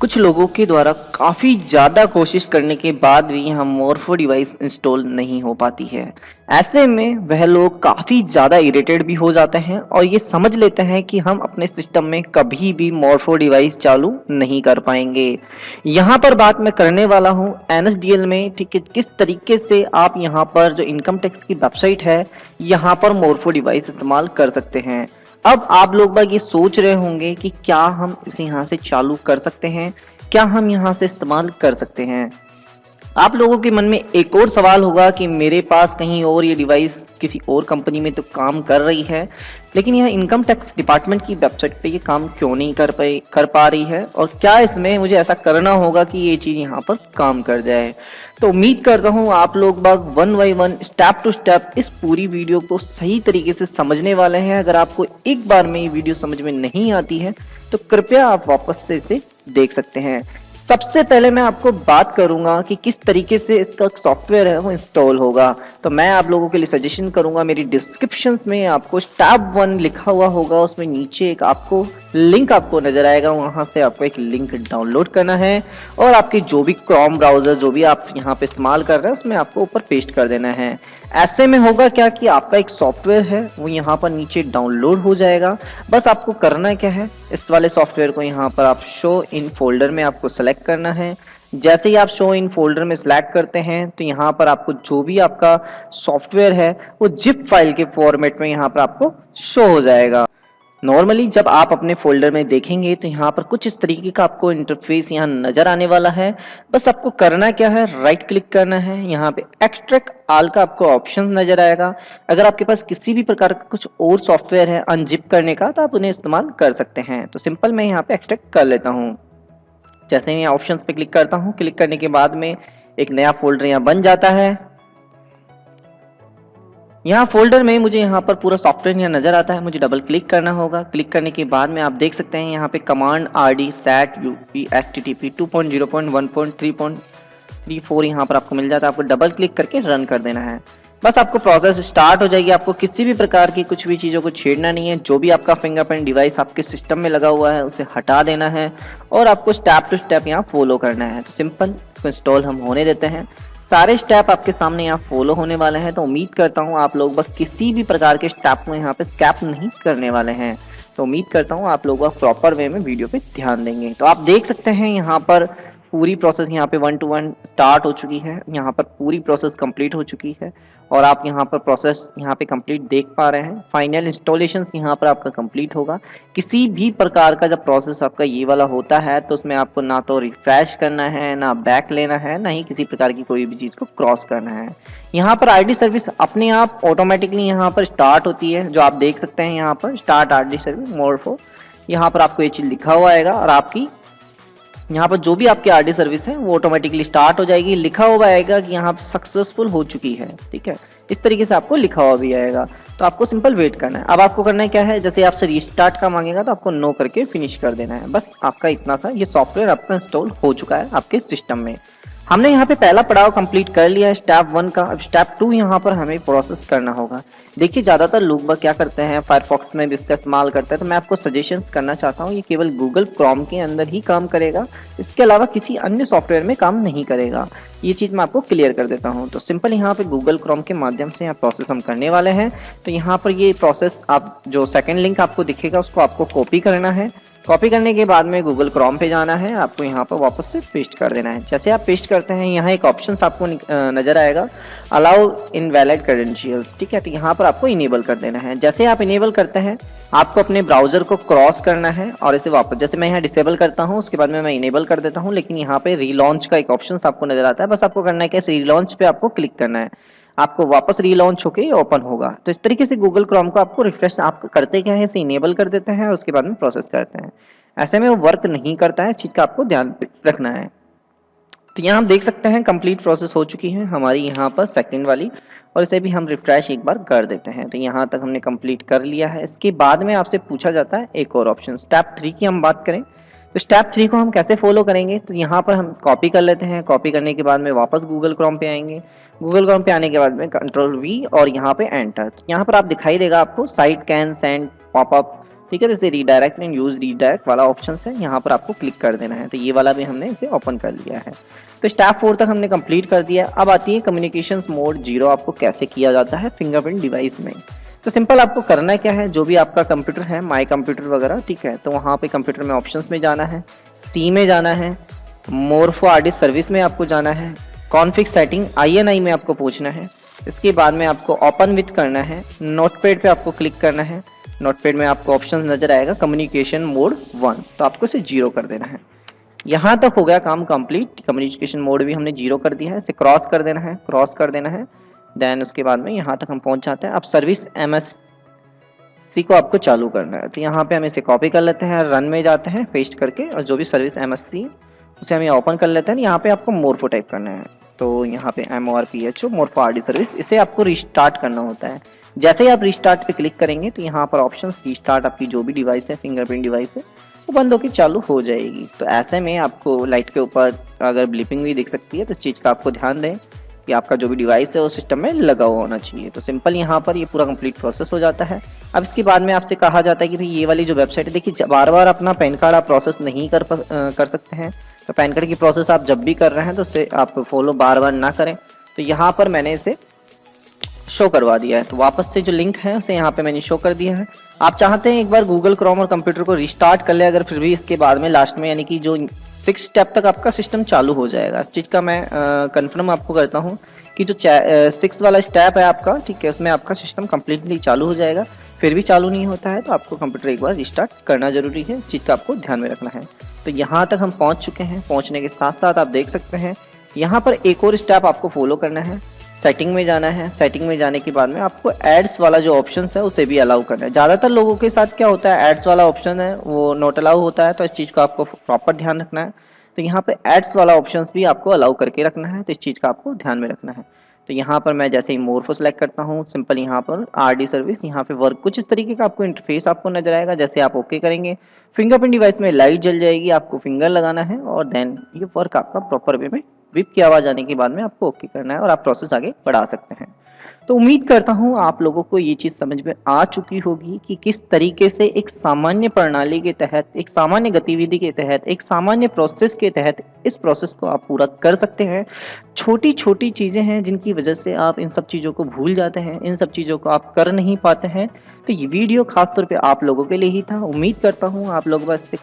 कुछ लोगों के द्वारा काफ़ी ज़्यादा कोशिश करने के बाद भी यहाँ मोरफो डिवाइस इंस्टॉल नहीं हो पाती है। ऐसे में वह लोग काफ़ी ज़्यादा इरिटेट भी हो जाते हैं और ये समझ लेते हैं कि हम अपने सिस्टम में कभी भी मोरफो डिवाइस चालू नहीं कर पाएंगे। यहाँ पर बात मैं करने वाला हूँ एनएसडीएल में, ठीक है, किस तरीके से आप यहाँ पर जो इनकम टैक्स की वेबसाइट है यहाँ पर मोरफो डिवाइस इस्तेमाल कर सकते हैं। अब आप लोग बाग ये सोच रहे होंगे कि क्या हम इसे यहाँ से चालू कर सकते हैं, क्या हम यहाँ से इस्तेमाल कर सकते हैं। आप लोगों के मन में एक और सवाल होगा कि मेरे पास कहीं और ये डिवाइस किसी और कंपनी में तो काम कर रही है, लेकिन यह इनकम टैक्स डिपार्टमेंट की वेबसाइट पे ये काम क्यों नहीं कर पा रही है, और क्या इसमें मुझे ऐसा करना होगा कि ये चीज़ यहाँ पर काम कर जाए। तो उम्मीद करता हूँ आप लोग बाग one by one step to step इस पूरी वीडियो को सही तरीके से समझने वाले हैं। अगर आपको एक बार में ये वीडियो समझ में नहीं आती है तो कृपया आप वापस से इसे देख सकते हैं। सबसे पहले मैं आपको बात करूंगा कि किस तरीके से इसका सॉफ्टवेयर है वो इंस्टॉल होगा। तो मैं आप लोगों के लिए सजेशन करूंगा, मेरी डिस्क्रिप्शन में आपको स्टेप 1 लिखा हुआ होगा, उसमें नीचे एक आपको लिंक आपको नजर आएगा, वहां से आपको एक लिंक डाउनलोड करना है और आपकी जो भी क्रोम ब्राउजर जो भी आप यहाँ पे इस्तेमाल कर रहे हैं उसमें आपको ऊपर पेस्ट कर देना है। ऐसे में होगा क्या कि आपका एक सॉफ्टवेयर है वो यहाँ पर नीचे डाउनलोड हो जाएगा। बस आपको करना क्या है, इस वाले सॉफ्टवेयर को यहाँ पर आप शो इन फोल्डर में आपको सेलेक्ट करना है। जैसे ही आप शो इन फोल्डर में सिलेक्ट करते हैं तो यहाँ पर आपको जो भी आपका सॉफ्टवेयर है वो जिप फाइल के फॉर्मेट में यहाँ पर आपको शो हो जाएगा। नॉर्मली जब आप अपने फोल्डर में देखेंगे तो यहाँ पर कुछ इस तरीके का आपको इंटरफेस यहाँ नजर आने वाला है। बस आपको करना क्या है, राइट क्लिक करना है, यहाँ पे एक्सट्रैक्ट ऑल का आपको ऑप्शन नजर आएगा। अगर आपके पास किसी भी प्रकार का कुछ और सॉफ्टवेयर है अनजिप करने का तो आप उन्हें इस्तेमाल कर सकते हैं। तो सिंपल मैं यहाँ पे एक्सट्रैक्ट कर लेता हूँ। जैसे ही ऑप्शन पे क्लिक करता हूँ, क्लिक करने के बाद में एक नया फोल्डर यहाँ बन जाता है। यहाँ फोल्डर में मुझे यहाँ पर पूरा सॉफ्टवेयर यहाँ नजर आता है, मुझे डबल क्लिक करना होगा। क्लिक करने के बाद में आप देख सकते हैं यहाँ पे command RD SAT UP HTTP 2.0.1.3.34 यहाँ पर आपको मिल जाता है। आपको डबल क्लिक करके रन कर देना है। बस आपको प्रोसेस स्टार्ट हो जाएगी। आपको किसी भी प्रकार की कुछ भी चीज़ों को छेड़ना नहीं है। जो भी आपका फिंगरप्रिंट डिवाइस आपके सिस्टम में लगा हुआ है उसे हटा देना है और आपको स्टेप टू स्टेप यहाँ फॉलो करना है। तो सिंपल इसको इंस्टॉल हम होने देते हैं। सारे स्टेप आपके सामने यहाँ फॉलो होने वाले हैं। तो उम्मीद करता हूँ आप लोग बस किसी भी प्रकार के स्टेप को यहाँ पे स्किप नहीं करने वाले हैं। तो उम्मीद करता हूँ आप लोग प्रॉपर वे में वीडियो पे ध्यान देंगे। तो आप देख सकते हैं यहाँ पर पूरी प्रोसेस यहाँ पे 1 to 1 स्टार्ट हो चुकी है। यहाँ पर पूरी प्रोसेस कंप्लीट हो चुकी है और आप यहाँ पर प्रोसेस यहाँ पे कंप्लीट देख पा रहे हैं। फाइनल इंस्टॉलेशन यहाँ पर आपका कंप्लीट होगा। किसी भी प्रकार का जब प्रोसेस आपका ये वाला होता है तो उसमें आपको ना तो रिफ्रेश करना है, ना बैक लेना है, ना ही किसी प्रकार की कोई भी चीज़ को क्रॉस करना है। यहाँ पर RD सर्विस अपने आप ऑटोमेटिकली यहाँ पर स्टार्ट होती है, जो आप देख सकते हैं यहाँ पर स्टार्ट RD सर्विस मोरफो। यहाँ पर आपको ये चीज़ लिखा हुआ आएगा और आपकी यहाँ पर जो भी आपकी RD सर्विस है वो ऑटोमेटिकली स्टार्ट हो जाएगी। लिखा हुआ आएगा कि यहाँ पर सक्सेसफुल हो चुकी है, ठीक है, इस तरीके से आपको लिखा हुआ भी आएगा। तो आपको सिंपल वेट करना है। अब आपको करना है क्या है, जैसे आपसे रीस्टार्ट का मांगेगा तो आपको नो करके फिनिश कर देना है। बस आपका इतना सा ये सॉफ्टवेयर आपका इंस्टॉल हो चुका है आपके सिस्टम में। हमने यहाँ पे पहला पड़ाव कंप्लीट कर लिया है स्टेप 1 का। अब स्टेप 2 यहाँ पर हमें प्रोसेस करना होगा। देखिए ज़्यादातर लोग क्या करते हैं, फायरफॉक्स में भी इसका इस्तेमाल करते हैं, तो मैं आपको सजेशंस करना चाहता हूँ ये केवल गूगल क्रोम के अंदर ही काम करेगा, इसके अलावा किसी अन्य सॉफ्टवेयर में काम नहीं करेगा। ये चीज़ मैं आपको क्लियर कर देता हूँ। तो सिंपल यहाँ पे गूगल क्रोम के माध्यम से यहाँ प्रोसेस हम करने वाले हैं। तो यहाँ पर ये प्रोसेस आप जो सेकेंड लिंक आपको दिखेगा उसको आपको कॉपी करना है। कॉपी करने के बाद में गूगल क्रोम पे जाना है, आपको यहाँ पर वापस से पेस्ट कर देना है। जैसे आप पेस्ट करते हैं यहाँ एक ऑप्शन आपको नजर आएगा, अलाउ इनवैलिड क्रेडेंशियल्स, ठीक है। तो यहाँ पर आपको इनेबल कर देना है। जैसे आप इनेबल करते हैं आपको अपने ब्राउजर को क्रॉस करना है और इसे वापस, जैसे मैं यहाँ डिसेबल करता हूँ उसके बाद में मैं इनेबल कर देता हूँ, लेकिन यहाँ पे रीलॉन्च का एक ऑप्शन आपको नजर आता है। बस आपको करना है कि रीलॉन्च पे आपको क्लिक करना है, आपको वापस रीलॉन्च होके ओपन होगा। तो इस तरीके से गूगल क्रोम को आपको रिफ्रेश आप करते क्या है, इसे इनेबल कर देते हैं और उसके बाद में प्रोसेस करते हैं। ऐसे में वो वर्क नहीं करता है, इस चीज़ का आपको ध्यान रखना है। तो यहाँ हम देख सकते हैं कंप्लीट प्रोसेस हो चुकी है हमारी यहाँ पर सेकंड वाली, और इसे भी हम रिफ्रेश एक बार कर देते हैं। तो यहाँ तक हमने कंप्लीट कर लिया है। इसके बाद में आपसे पूछा जाता है एक और ऑप्शन, स्टेप 3 की हम बात करें तो स्टेप 3 को हम कैसे फॉलो करेंगे। तो यहाँ पर हम कॉपी कर लेते हैं। कॉपी करने के बाद में वापस गूगल क्रोम पे आएंगे। गूगल क्रोम पे आने के बाद में Ctrl V और यहाँ पे एंटर। तो यहाँ पर आप दिखाई देगा आपको साइट कैन सेंड पॉपअप ठीक है। तो इसे रीडायरेक्ट एंड यूज रीडायरेक्ट वाला ऑप्शन है, यहाँ पर आपको क्लिक कर देना है। तो ये वाला भी हमने इसे ओपन कर लिया है। तो स्टेप 4 तक हमने कंप्लीट कर दिया। अब आती है कम्युनिकेशंस मोड 0 आपको कैसे किया जाता है फिंगरप्रिंट डिवाइस में। तो सिंपल आपको करना क्या है, जो भी आपका कंप्यूटर है, माई कंप्यूटर वगैरह, ठीक है, तो वहाँ पे कंप्यूटर में ऑप्शंस में जाना है, सी में जाना है, मोर फॉर आरडी सर्विस में आपको जाना है, कॉन्फिग सेटिंग INI में आपको पूछना है। इसके बाद में आपको ओपन विथ करना है, नोटपैड पे आपको क्लिक करना है। नोटपैड में आपको ऑप्शन नजर आएगा कम्युनिकेशन मोड 1, तो आपको इसे 0 कर देना है। यहाँ तक हो गया काम कंप्लीट। कम्युनिकेशन मोड भी हमने 0 कर दिया है, इसे क्रॉस कर देना है, क्रॉस कर देना है। देन उसके बाद में यहाँ तक हम पहुँच जाते हैं। अब सर्विस MSC को आपको चालू करना है, तो यहाँ पे हम इसे कॉपी कर लेते हैं, रन में जाते हैं पेस्ट करके, और जो भी सर्विस MSC उसे हम ओपन कर लेते हैं। यहाँ पे आपको मोरफो टाइप करना है, तो यहाँ पे MORPHO मोरफो आरडी सर्विस, इसे आपको रिस्टार्ट करना होता है। जैसे ही आप रिस्टार्ट पे क्लिक करेंगे तो यहाँ पर ऑप्शन रिस्टार्ट आपकी जो भी डिवाइस है, फिंगरप्रिंट डिवाइस है, वो बंद होकर चालू हो जाएगी। तो ऐसे में आपको लाइट के ऊपर अगर ब्लिपिंग भी दिख सकती है, तो इस चीज़ का आपको ध्यान दें कि आपका जो भी डिवाइस है वो सिस्टम में लगा हुआ होना चाहिए। तो सिंपल यहाँ पर ये पूरा कंप्लीट प्रोसेस हो जाता है। अब इसके बाद में आपसे कहा जाता है कि भाई ये वाली जो वेबसाइट है, देखिए बार बार अपना पैन कार्ड आप प्रोसेस नहीं कर सकते हैं। तो पैन कार्ड की प्रोसेस आप जब भी कर रहे हैं तो उसे आप फॉलो बार बार ना करें। तो यहाँ पर मैंने इसे शो करवा दिया है, तो वापस से जो लिंक है उसे यहाँ पे मैंने शो कर दिया है। आप चाहते हैं एक बार गूगल क्रोम और कंप्यूटर को रिस्टार्ट कर ले, अगर फिर भी इसके बाद में लास्ट में यानी कि जो 6 स्टेप तक आपका सिस्टम चालू हो जाएगा। इस चीज़ का मैं कंफर्म आपको करता हूँ कि जो 6 वाला स्टेप है आपका, ठीक है, उसमें आपका सिस्टम कम्प्लीटली चालू हो जाएगा। फिर भी चालू नहीं होता है तो आपको कंप्यूटर एक बार रिस्टार्ट करना जरूरी है, इस चीज़ का आपको ध्यान में रखना है। तो यहाँ तक हम पहुँच चुके हैं। पहुँचने के साथ साथ आप देख सकते हैं यहाँ पर एक और स्टेप आपको फॉलो करना है। सेटिंग में जाना है, सेटिंग में जाने के बाद में आपको एड्स वाला जो ऑप्शन है उसे भी अलाउ करना है। ज़्यादातर लोगों के साथ क्या होता है, एड्स वाला ऑप्शन है वो नॉट अलाउ होता है, तो इस चीज़ का आपको प्रॉपर ध्यान रखना है। तो यहाँ पे एड्स वाला ऑप्शन भी आपको अलाउ करके रखना है, तो इस चीज़ का आपको ध्यान में रखना है। तो यहाँ पर मैं जैसे ही मोरफो सेलेक्ट करता हूँ, सिंपल यहाँ पर आरडी सर्विस, यहाँ पे वर्क कुछ इस तरीके का आपको इंटरफेस आपको नजर आएगा। जैसे आप ओके करेंगे, फिंगरप्रिंट डिवाइस में लाइट जल जाएगी, आपको फिंगर लगाना है और देन ये वर्क आपका प्रॉपर वे में बीप की आवाज़ आने के बाद में आपको ओके करना है और आप प्रोसेस आगे बढ़ा सकते हैं। तो उम्मीद करता हूँ आप लोगों को ये चीज़ समझ में आ चुकी होगी कि किस तरीके से एक सामान्य प्रणाली के तहत, एक सामान्य गतिविधि के तहत, एक सामान्य प्रोसेस के तहत इस प्रोसेस को आप पूरा कर सकते हैं। छोटी छोटी चीज़ें हैं जिनकी वजह से आप इन सब चीज़ों को भूल जाते हैं, इन सब चीज़ों को आप कर नहीं पाते हैं। तो ये वीडियो खासतौर पे आप लोगों के लिए ही था। उम्मीद करता हूँ आप लोग बस से